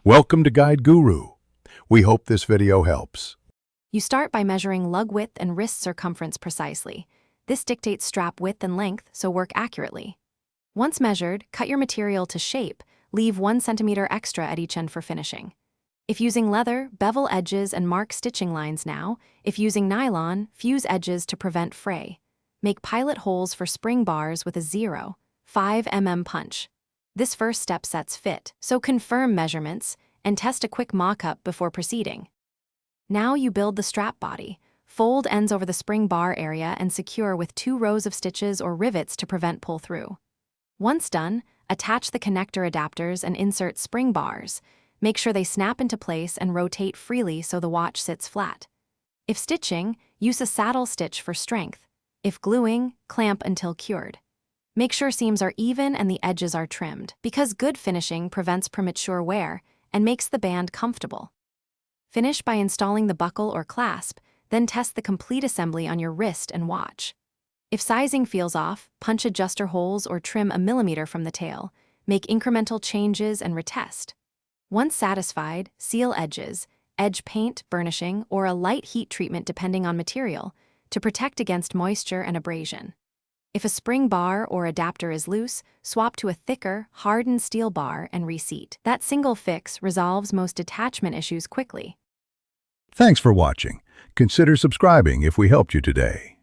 Welcome to Guide Guru. We hope this video helps. You start by measuring lug width and wrist circumference precisely. This dictates strap width and length, so work accurately. Once measured, cut your material to shape, leave 1 centimeter extra at each end for finishing. If using leather, bevel edges and mark stitching lines now. If using nylon, fuse edges to prevent fray. Make pilot holes for spring bars with a 0.5 mm punch. This first step sets fit, so confirm measurements and test a quick mock-up before proceeding. Now you build the strap body. Fold ends over the spring bar area and secure with 2 rows of stitches or rivets to prevent pull-through. Once done, attach the connector adapters and insert spring bars. Make sure they snap into place and rotate freely so the watch sits flat. If stitching, use a saddle stitch for strength. If gluing, clamp until cured. Make sure seams are even and the edges are trimmed, because good finishing prevents premature wear and makes the band comfortable. Finish by installing the buckle or clasp, then test the complete assembly on your wrist and watch. If sizing feels off, punch adjuster holes or trim a millimeter from the tail. Make incremental changes and retest. Once satisfied, seal edges, edge paint, burnishing, or a light heat treatment depending on material, to protect against moisture and abrasion. If a spring bar or adapter is loose, swap to a thicker, hardened steel bar and reseat. That single fix resolves most attachment issues quickly. Thanks for watching. Consider subscribing if we helped you today.